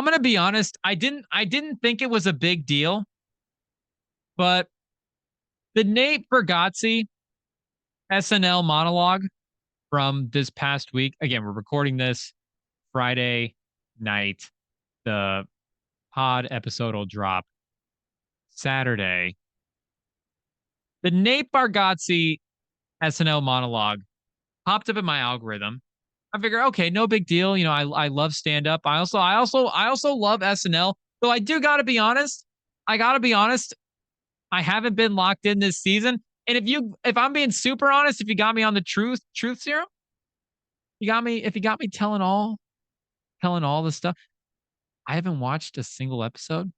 I'm gonna be honest. I didn't think it was a big deal, but the Nate Bargatze SNL monologue from this past week. Again, we're recording this Friday night. The pod episode will drop Saturday. The Nate Bargatze SNL monologue popped up in my algorithm. I figure, okay, no big deal. I love stand up. I also love SNL. Though I do got to be honest. I got to be honest. I haven't been locked in this season. And if I'm being super honest, if you got me on the truth serum, if you got me telling all the stuff, I haven't watched a single episode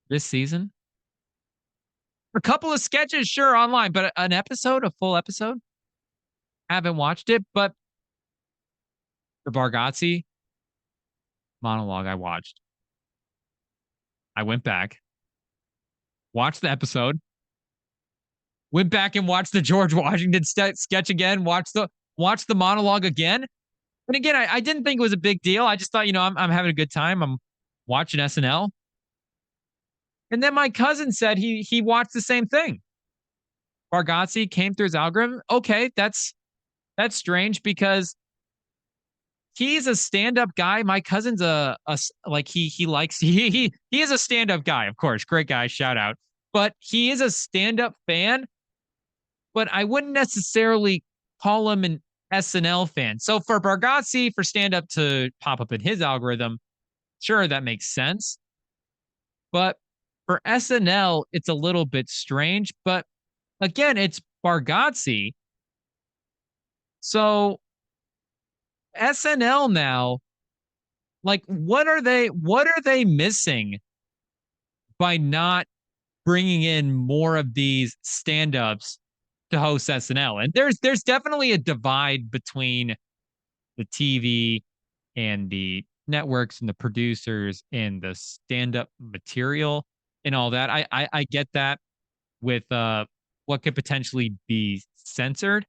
this season. A couple of sketches, sure, online, but an episode, a full episode, haven't watched it. But the Bargatze monologue I watched. I went back, watched the episode, went back and watched the George Washington sketch again, watched the monologue again. And again, I didn't think it was a big deal. I just thought, I'm having a good time. I'm watching SNL. And then my cousin said he watched the same thing. Bargatze came through his algorithm. Okay, that's strange because he's a stand-up guy. My cousin's like he likes he is a stand-up guy, of course. Great guy, shout out. But he is a stand-up fan, but I wouldn't necessarily call him an SNL fan. So for Bargatze, for stand-up to pop up in his algorithm, sure, that makes sense. But for SNL, it's a little bit strange. But again, it's Bargatze. So SNL now, like, what are they missing by not bringing in more of these stand-ups to host SNL? And there's definitely a divide between the TV and the networks and the producers and the stand-up material and all that. I get that with what could potentially be censored.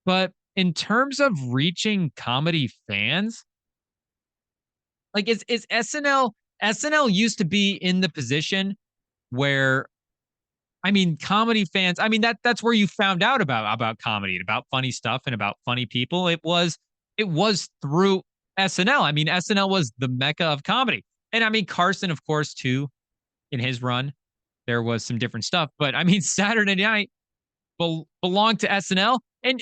But in terms of reaching comedy fans, like is SNL used to be in the position where, I mean, comedy fans, I mean, that's where you found out about comedy and about funny stuff and about funny people. It was through SNL. I mean, SNL was the mecca of comedy. And I mean, Carson, of course, too, in his run, there was some different stuff. But I mean, Saturday Night belonged to SNL, and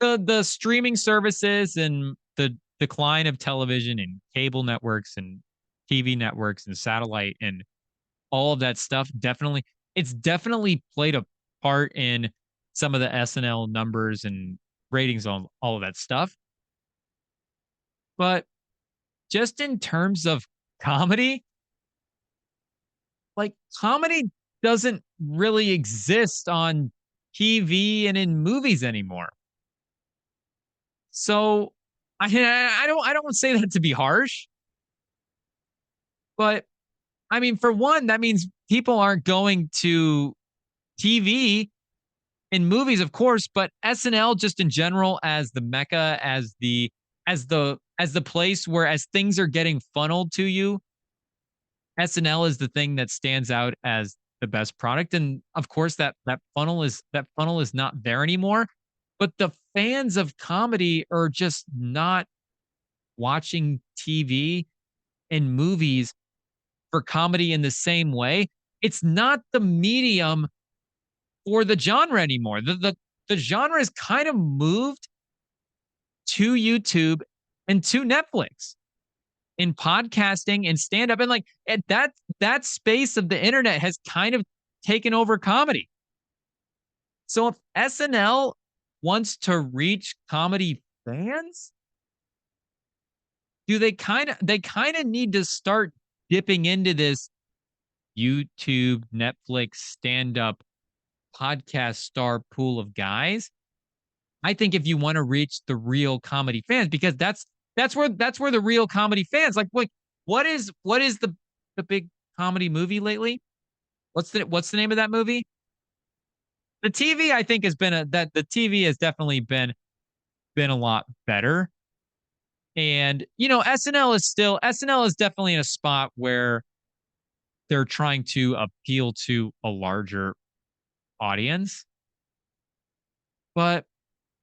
the streaming services and the decline of television and cable networks and TV networks and satellite and all of that stuff it's definitely played a part in some of the SNL numbers and ratings on all of that stuff. But just in terms of comedy, like, comedy doesn't really exist on TV and in movies anymore. So I don't say that to be harsh, but I mean, for one, that means people aren't going to TV and movies, of course, but SNL just in general as the mecca, as the place where, as things are getting funneled to you, SNL is the thing that stands out as the best product. And of course, that funnel is not there anymore. But the fans of comedy are just not watching TV and movies for comedy in the same way. It's not the medium for the genre anymore. The genre is kind of moved to YouTube and to Netflix in podcasting and stand up, and like at that space of the internet has kind of taken over comedy. So if SNL wants to reach comedy fans, they kind of need to start dipping into this YouTube, Netflix, stand up podcast star pool of guys. I think if you want to reach the real comedy fans, because that's where the real comedy fans, like, what is the big comedy movie lately? What's the name of that movie? The TV, I think, has been a that the TV has definitely been a lot better. And, SNL is definitely in a spot where they're trying to appeal to a larger audience. But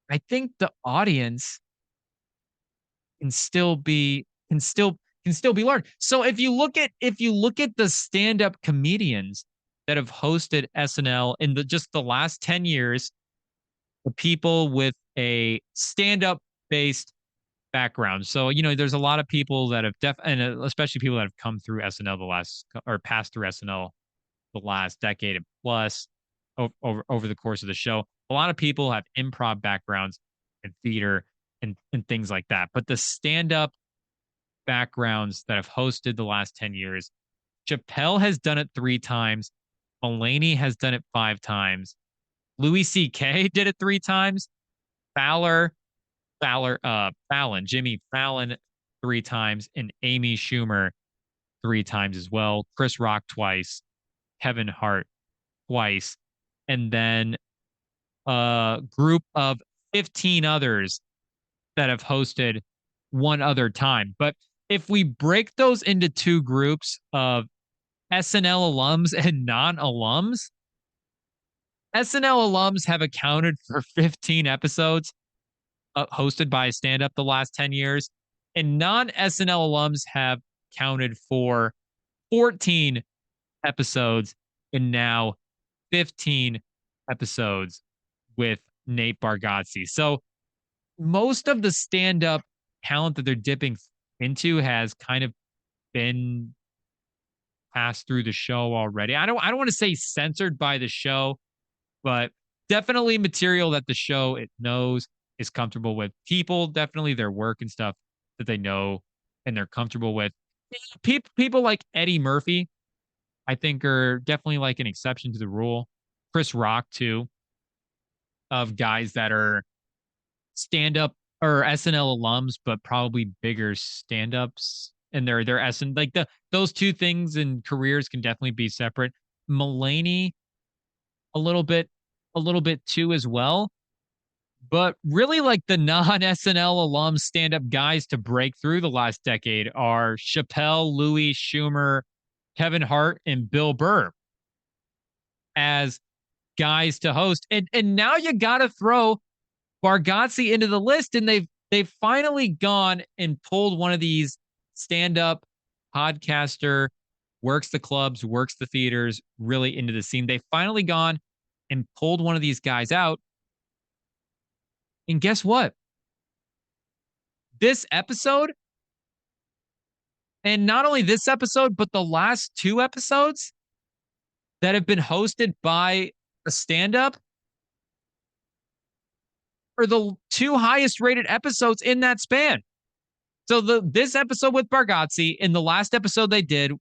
I think the audience can still be large. So if you look at the stand-up comedians that have hosted SNL in the last 10 years, the people with a stand-up based background. So, there's a lot of people that have especially people that have come through SNL or passed through SNL the last decade and plus over the course of the show. A lot of people have improv backgrounds and theater and things like that. But the stand-up backgrounds that have hosted the last 10 years, Chappelle has done it 3 times. Mulaney has done it 5 times. Louis C.K. did it 3 times. Fallon, Jimmy Fallon 3 times, and Amy Schumer 3 times as well. Chris Rock twice, Kevin Hart twice, and then a group of 15 others that have hosted one other time. But if we break those into two groups of SNL alums and non-alums, SNL alums have accounted for 15 episodes hosted by a stand-up the last 10 years, and non-SNL alums have counted for 14 episodes and now 15 episodes with Nate Bargatze. So most of the stand-up talent that they're dipping into has kind of been passed through the show already. I don't want to say censored by the show, but definitely material that the show it knows is comfortable with. People definitely their work and stuff that they know and they're comfortable with. People like Eddie Murphy, I think, are definitely like an exception to the rule. Chris Rock too, of guys that are stand up or SNL alums, but probably bigger stand ups. And they're SN like those two things and careers can definitely be separate. Mulaney, a little bit, too as well. But really, like the non SNL alum stand up guys to break through the last decade are Chappelle, Louis Schumer, Kevin Hart, and Bill Burr as guys to host. And now you got to throw Bargatze into the list, and they've finally gone and pulled one of these stand-up podcaster, works the clubs, works the theaters, really into the scene. They've finally gone and pulled one of these guys out. And guess what? This episode, and not only this episode, but the last 2 episodes that have been hosted by a stand-up are the 2 highest rated episodes in that span. So this episode with Bargatze and the last episode they did,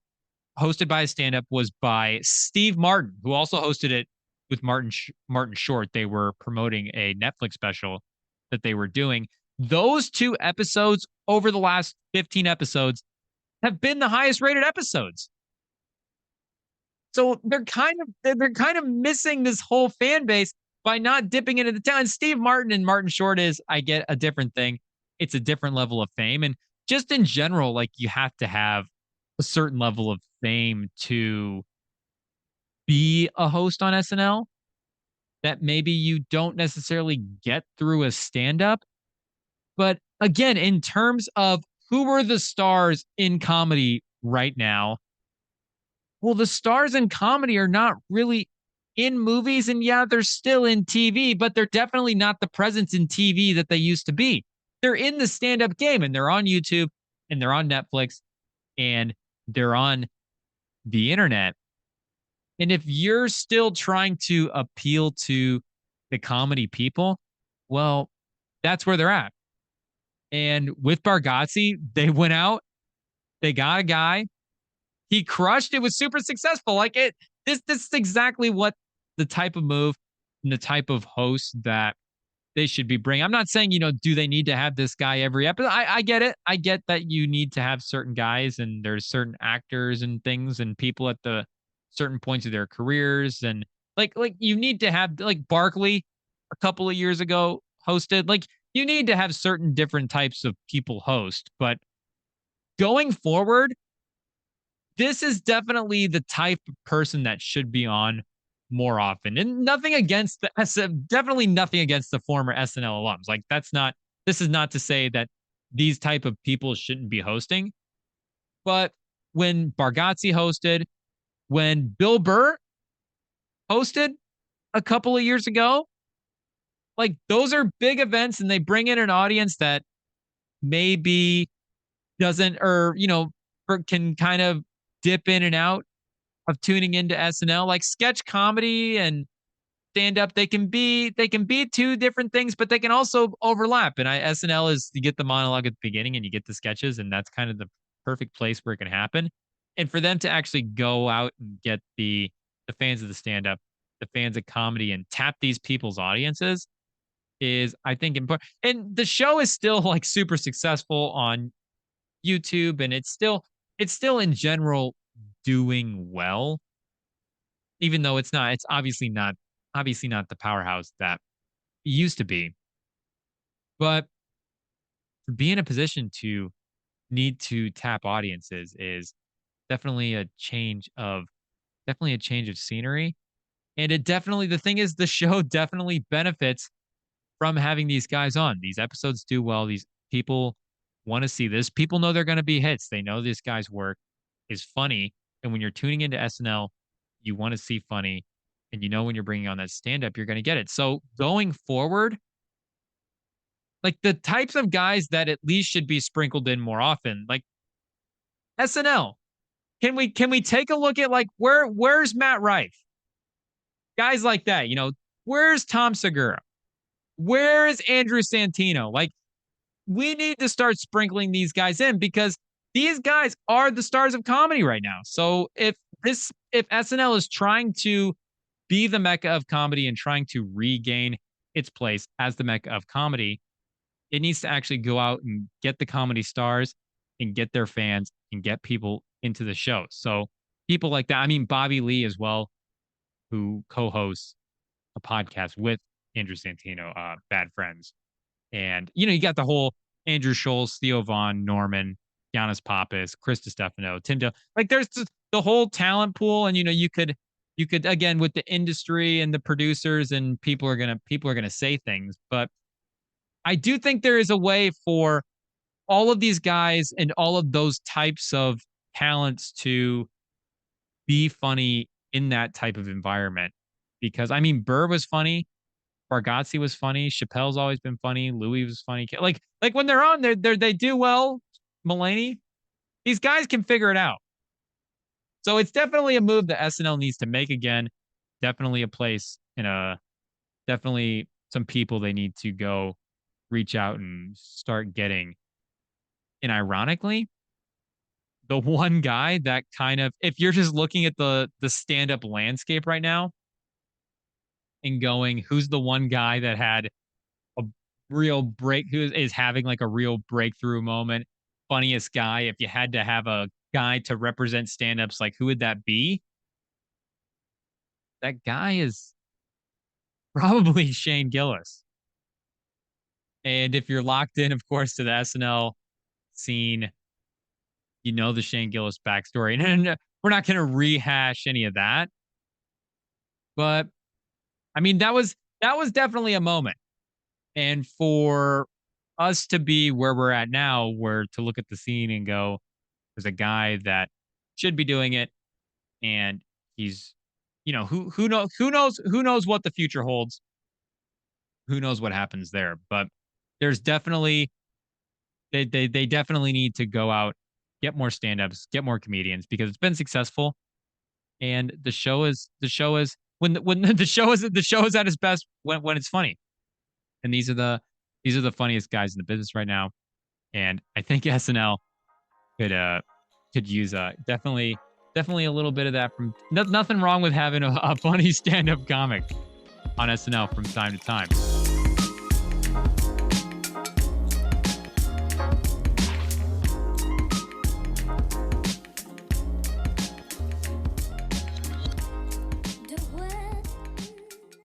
hosted by a stand-up, was by Steve Martin, who also hosted it with Martin Short. They were promoting a Netflix special that they were doing. Those 2 episodes over the last 15 episodes have been the highest rated episodes. So they're kind of missing this whole fan base by not dipping into the town. Steve Martin and Martin Short is, I get, a different thing. It's a different level of fame. And just in general, like, you have to have a certain level of fame to be a host on SNL that maybe you don't necessarily get through a stand-up. But again, in terms of who are the stars in comedy right now, well, the stars in comedy are not really in movies, and yeah, they're still in TV, but they're definitely not the presence in TV that they used to be. They're in the stand-up game, and they're on YouTube, and they're on Netflix, and they're on the internet. And if you're still trying to appeal to the comedy people, well, that's where they're at. And with Bargatze, they went out, they got a guy, he crushed. It was super successful. Like this is exactly what the type of move and the type of host that they should be bringing. I'm not saying, do they need to have this guy every episode? I get it. I get that you need to have certain guys, and there's certain actors and things and people at the certain points of their careers. And like you need to have, like, Barkley a couple of years ago hosted. Like, you need to have certain different types of people host. But going forward, this is definitely the type of person that should be on more often. And nothing against the definitely nothing against the former SNL alums. Like this is not to say that these type of people shouldn't be hosting. But when Bargatze hosted, when Bill Burr hosted a couple of years ago, like those are big events and they bring in an audience that maybe doesn't or can kind of dip in and out of tuning into SNL. Like sketch comedy and stand up, they can be two different things, but they can also overlap. And SNL is, you get the monologue at the beginning and you get the sketches, and that's kind of the perfect place where it can happen. And for them to actually go out and get the fans of the stand up, the fans of comedy, and tap these people's audiences is, I think, important. And the show is still like super successful on YouTube, and it's still in general doing well, even though it's obviously not the powerhouse that it used to be. But to be in a position to need to tap audiences is definitely a change of scenery. And it definitely, the thing is, the show definitely benefits from having these guys on. These episodes do well. These people want to see this. People know they're going to be hits. They know this guy's work is funny. And when you're tuning into SNL, you want to see funny. And when you're bringing on that stand up, you're going to get it. So going forward, like the types of guys that at least should be sprinkled in more often, like SNL. Can we take a look at like where's Matt Rife? Guys like that, where's Tom Segura? Where is Andrew Santino? Like, we need to start sprinkling these guys in because these guys are the stars of comedy right now. So if SNL is trying to be the mecca of comedy and trying to regain its place as the mecca of comedy, it needs to actually go out and get the comedy stars and get their fans and get people into the show. So people like that. I mean, Bobby Lee as well, who co-hosts a podcast with Andrew Santino, Bad Friends. And, you got the whole Andrew Schultz, Theo Vaughn, Norman, Giannis Pappas, Chris DiStefano, Tim Dillon. Like there's the whole talent pool. And, you could again, with the industry and the producers, and people are going to say things, but I do think there is a way for all of these guys and all of those types of talents to be funny in that type of environment. Because I mean, Burr was funny, Bargatze was funny, Chappelle's always been funny, Louis was funny. Like when they're on, they do well. Mulaney, these guys can figure it out. So it's definitely a move that SNL needs to make again. Definitely a place definitely some people they need to go reach out and start getting. And ironically, the one guy that kind of, if you're just looking at the stand-up landscape right now and going, who's the one guy that had a real who is having like a real breakthrough moment, funniest guy, if you had to have a guy to represent stand-ups, like who would that be? That guy is probably Shane Gillis. And if you're locked in, of course, to the SNL scene, the Shane Gillis backstory. And we're not going to rehash any of that. But I mean, that was definitely a moment. And for us to be where we're at now, where to look at the scene and go, there's a guy that should be doing it. And he's, who knows what the future holds. Who knows what happens there. But there's definitely, they definitely need to go out, get more stand-ups, get more comedians, because it's been successful. And the show is when the show is at its best when it's funny. And these are the funniest guys in the business right now. And I think SNL could use definitely a little bit of that. From nothing wrong with having a funny stand-up comic on SNL from time to time.